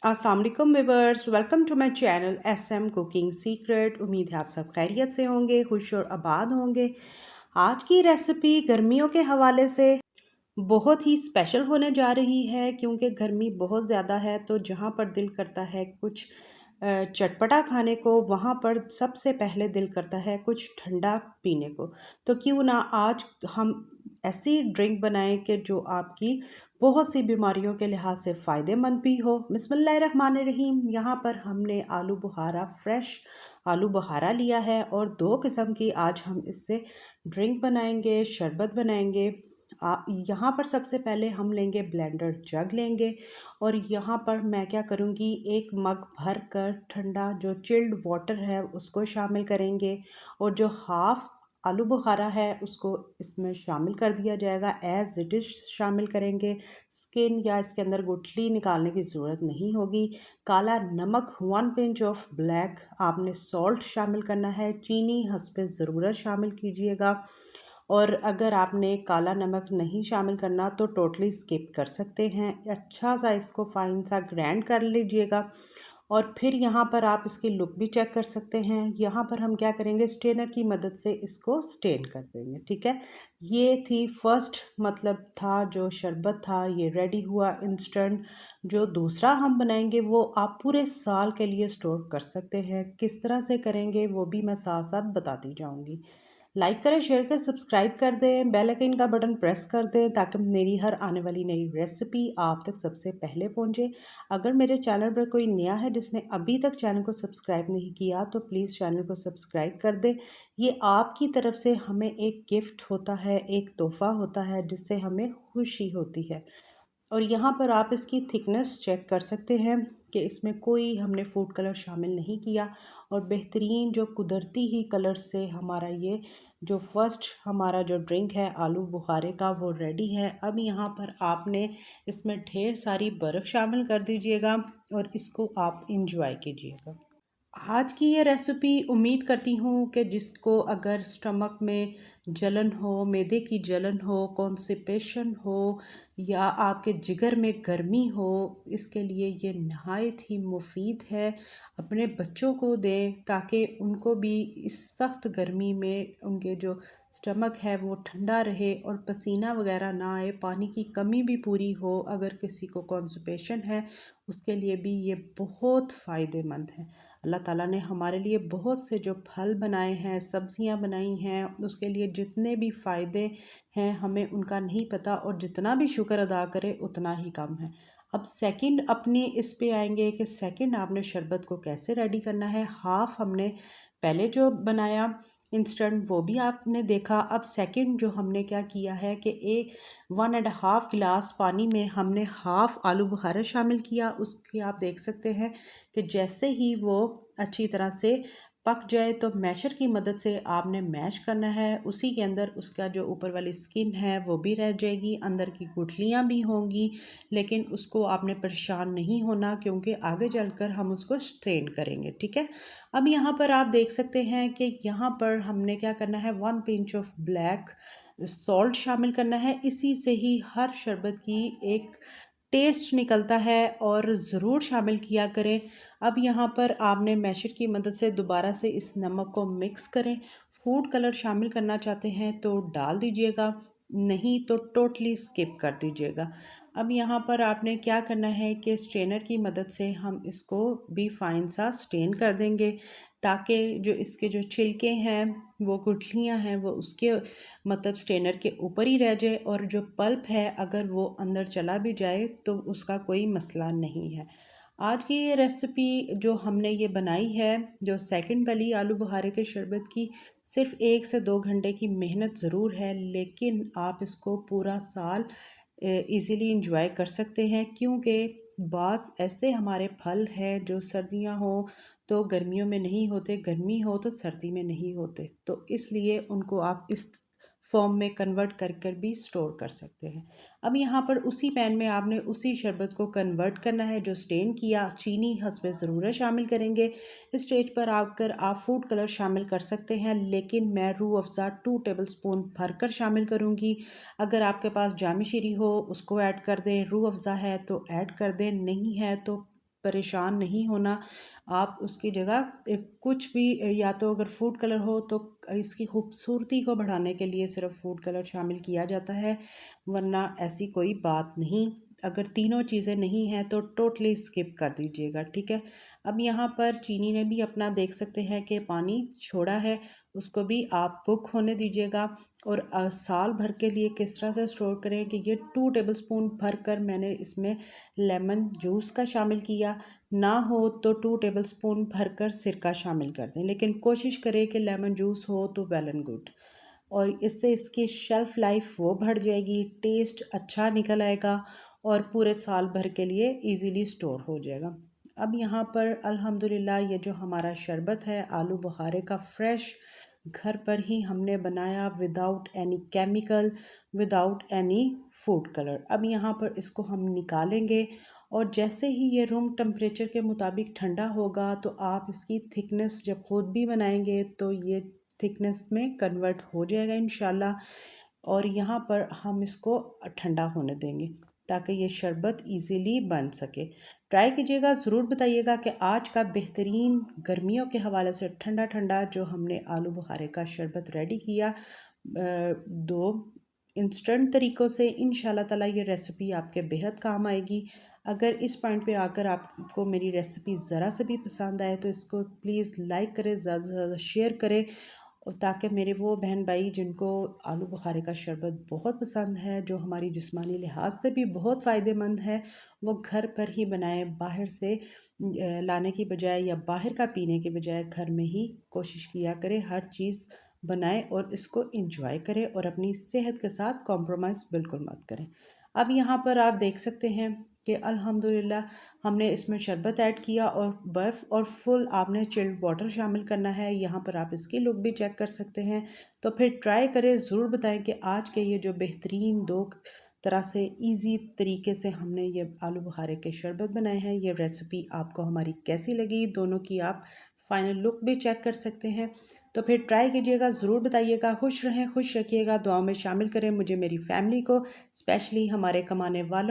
अस्सलाम वालेकुम viewers, welcome to my channel SM cooking secret. उम्मीद है आप सब खैरियत से होंगे, खुश और आबाद होंगे। आज की रेसिपी गर्मियों के हवाले से बहुत ही स्पेशल होने जा रही है, क्योंकि गर्मी बहुत ज़्यादा है। तो जहाँ पर दिल करता है कुछ चटपटा खाने को, वहाँ पर सबसे पहले दिल करता है कुछ ठंडा पीने को। तो क्यों ना आज हम ऐसी ड्रिंक बनाएं कि जो आपकी बहुत सी बीमारियों के लिहाज से फ़ायदेमंद भी हो। बिस्मिल्लाहिर्रहमानिर्रहीम। यहाँ पर हमने आलू बुखारा, फ्रेश आलू बुखारा लिया है और दो किस्म की आज हम इससे ड्रिंक बनाएंगे, शरबत बनाएंगे। यहाँ पर सबसे पहले हम लेंगे ब्लेंडर जग लेंगे और यहाँ पर मैं क्या करूँगी, एक मग भर कर ठंडा जो चिल्ड वाटर है उसको शामिल करेंगे और जो हाफ़ आलू बुखारा है उसको इसमें शामिल कर दिया जाएगा। एज़ इट इज़ शामिल करेंगे। स्किन या इसके अंदर गुठली निकालने की ज़रूरत नहीं होगी। काला नमक 1 पिंच ऑफ ब्लैक, आपने सॉल्ट शामिल करना है। चीनी हस्बे ज़रूरत शामिल कीजिएगा। और अगर आपने काला नमक नहीं शामिल करना तो टोटली स्किप कर सकते हैं। अच्छा सा इसको फाइन सा ग्राइंड कर लीजिएगा और फिर यहाँ पर आप इसकी लुक भी चेक कर सकते हैं। यहाँ पर हम क्या करेंगे, स्ट्रेनर की मदद से इसको स्टेन कर देंगे। ठीक है, ये थी फर्स्ट मतलब था जो शरबत था, ये रेडी हुआ इंस्टेंट। जो दूसरा हम बनाएंगे वो आप पूरे साल के लिए स्टोर कर सकते हैं। किस तरह से करेंगे वो भी मैं साथ साथ बताती जाऊँगी। लाइक करें, शेयर करें, सब्सक्राइब कर दें, बेल आइकन का बटन प्रेस कर दें ताकि मेरी हर आने वाली नई रेसिपी आप तक सबसे पहले पहुंचे। अगर मेरे चैनल पर कोई नया है जिसने अभी तक चैनल को सब्सक्राइब नहीं किया तो प्लीज़ चैनल को सब्सक्राइब कर दें। ये आपकी तरफ से हमें एक गिफ्ट होता है, एक तोहफ़ा होता है जिससे हमें खुशी होती है। और यहाँ पर आप इसकी थिकनेस चेक कर सकते हैं कि इसमें कोई हमने फूड कलर शामिल नहीं किया और बेहतरीन जो कुदरती ही कलर से हमारा ये जो फर्स्ट हमारा जो ड्रिंक है आलू बुखारे का वो रेडी है। अब यहाँ पर आपने इसमें ढेर सारी बर्फ़ शामिल कर दीजिएगा और इसको आप इंजॉय कीजिएगा। आज की ये रेसिपी उम्मीद करती हूँ कि जिसको अगर स्टमक में जलन हो, मैदे की जलन हो, कॉन्स्टिपेशन हो या आपके जिगर में गर्मी हो, इसके लिए ये नहायत ही मुफीद है। अपने बच्चों को दें ताकि उनको भी इस सख्त गर्मी में उनके जो स्टमक है वो ठंडा रहे और पसीना वगैरह ना आए, पानी की कमी भी पूरी हो। अगर किसी को कॉन्स्टिपेशन है उसके लिए भी ये बहुत फ़ायदेमंद है। अल्लाह ताला ने हमारे लिए बहुत से जो फल बनाए हैं, सब्जियां बनाई हैं, उसके लिए जितने भी फ़ायदे हैं हमें उनका नहीं पता और जितना भी शुक्र अदा करें उतना ही कम है। अब सेकंड अपने इस पे आएंगे कि सेकंड आपने शरबत को कैसे रेडी करना है। हाफ़ हमने पहले जो बनाया इंस्टेंट वो भी आपने देखा। अब सेकंड जो हमने क्या किया है कि 1.5 गिलास पानी में हमने हाफ़ आलू बुखारा शामिल किया। उसकी आप देख सकते हैं कि जैसे ही वो अच्छी तरह से पक जाए तो मैशर की मदद से आपने मैश करना है। उसी के अंदर उसका जो ऊपर वाली स्किन है वो भी रह जाएगी, अंदर की गुठलियाँ भी होंगी, लेकिन उसको आपने परेशान नहीं होना क्योंकि आगे चलकर हम उसको स्ट्रेन करेंगे। ठीक है, अब यहाँ पर आप देख सकते हैं कि यहाँ पर हमने क्या करना है, 1 पिंच ऑफ ब्लैक सॉल्ट शामिल करना है। इसी से ही हर शरबत की एक टेस्ट निकलता है और ज़रूर शामिल किया करें। अब यहाँ पर आपने मैशर की मदद से दोबारा से इस नमक को मिक्स करें। फूड कलर शामिल करना चाहते हैं तो डाल दीजिएगा, नहीं तो टोटली स्किप कर दीजिएगा। अब यहाँ पर आपने क्या करना है कि स्ट्रेनर की मदद से हम इसको भी फाइन सा स्टेन कर देंगे ताकि जो इसके जो छिलके हैं वो गुठलियाँ हैं वो उसके मतलब स्ट्रेनर के ऊपर ही रह जाए और जो पल्प है अगर वो अंदर चला भी जाए तो उसका कोई मसला नहीं है। आज की ये रेसिपी जो हमने ये बनाई है, जो सेकंड वाली आलू बुखारे के शरबत की, सिर्फ 1 से 2 घंटे की मेहनत ज़रूर है, लेकिन आप इसको पूरा साल इजीली इंजॉय कर सकते हैं क्योंकि बाज़ ऐसे हमारे फल हैं जो सर्दियां हो तो गर्मियों में नहीं होते, गर्मी हो तो सर्दी में नहीं होते, तो इसलिए उनको आप इस फॉर्म में कन्वर्ट कर कर भी स्टोर कर सकते हैं। अब यहाँ पर उसी पैन में आपने उसी शरबत को कन्वर्ट करना है जो स्टेन किया। चीनी हस्बे ज़रूरत शामिल करेंगे। इस स्टेज पर आकर आप फूड कलर शामिल कर सकते हैं, लेकिन मैं रूह अफ़ज़ा 2 टेबल स्पून भरकर शामिल करूँगी। अगर आपके पास जामी शीरी हो उसको ऐड कर दें, रूह अफ़ज़ा है तो ऐड कर दें, नहीं है तो परेशान नहीं होना। आप उसकी जगह कुछ भी या तो अगर फूड कलर हो तो इसकी खूबसूरती को बढ़ाने के लिए सिर्फ फूड कलर शामिल किया जाता है, वरना ऐसी कोई बात नहीं। अगर तीनों चीज़ें नहीं हैं तो टोटली स्किप कर दीजिएगा, ठीक है। अब यहाँ पर चीनी ने भी अपना देख सकते हैं कि पानी छोड़ा है, उसको भी आप कुक होने दीजिएगा। और साल भर के लिए किस तरह से स्टोर करें कि ये 2 टेबलस्पून भर कर मैंने इसमें लेमन जूस का शामिल किया, ना हो तो 2 टेबलस्पून भरकर सिरका शामिल कर दें, लेकिन कोशिश करें कि लेमन जूस हो तो वेल एंड गुड। और इससे इसकी शेल्फ़ लाइफ वो बढ़ जाएगी, टेस्ट अच्छा निकल आएगा और पूरे साल भर के लिए इजीली स्टोर हो जाएगा। अब यहाँ पर अल्हम्दुलिल्लाह ये जो हमारा शरबत है आलू बुखारे का फ्रेश, घर पर ही हमने बनाया, without any chemical, without any food colour. अब यहाँ पर इसको हम निकालेंगे और जैसे ही ये रूम टेम्परेचर के मुताबिक ठंडा होगा तो आप इसकी थिकनेस जब ख़ुद भी बनाएंगे तो ये थिकनेस में कन्वर्ट हो जाएगा इंशाल्लाह। और यहाँ पर हम इसको ठंडा होने देंगे ताकि ये शरबत इजीली बन सके। ट्राई कीजिएगा, ज़रूर बताइएगा कि आज का बेहतरीन गर्मियों के हवाले से ठंडा ठंडा जो हमने आलू बुखारे का शरबत रेडी किया, दो इंस्टेंट तरीक़ों से, इंशाल्लाह ताला ये रेसिपी आपके बेहद काम आएगी। अगर इस पॉइंट पे आकर आपको मेरी रेसिपी ज़रा से भी पसंद आए तो इसको प्लीज़ लाइक करें, ज़्यादा से ज़्यादा शेयर करें, और ताकि मेरे वो बहन भाई जिनको आलू बुखारे का शरबत बहुत पसंद है, जो हमारी जिस्मानी लिहाज से भी बहुत फ़ायदेमंद है, वो घर पर ही बनाएं, बाहर से लाने की बजाय या बाहर का पीने के बजाय घर में ही कोशिश किया करें, हर चीज़ बनाएं और इसको इंजॉय करें और अपनी सेहत के साथ कॉम्प्रोमाइज़ बिल्कुल मत करें। अब यहाँ पर आप देख सकते हैं कि अल्हम्दुलिल्लाह हमने इसमें शरबत ऐड किया और बर्फ़ और फुल आपने चिल्ड वाटर शामिल करना है। यहाँ पर आप इसकी लुक भी चेक कर सकते हैं। तो फिर ट्राई करें, ज़रूर बताएं कि आज के ये जो बेहतरीन दो तरह से इजी तरीके से हमने ये आलू बुखारे के शरबत बनाए हैं, ये रेसिपी आपको हमारी कैसी लगी। दोनों की आप फाइनल लुक भी चेक कर सकते हैं। तो फिर ट्राई कीजिएगा, ज़रूर बताइएगा। खुश रहें, खुश रखिएगा, दुआओं में शामिल करें मुझे, मेरी फैमिली को, स्पेशली हमारे कमाने वालों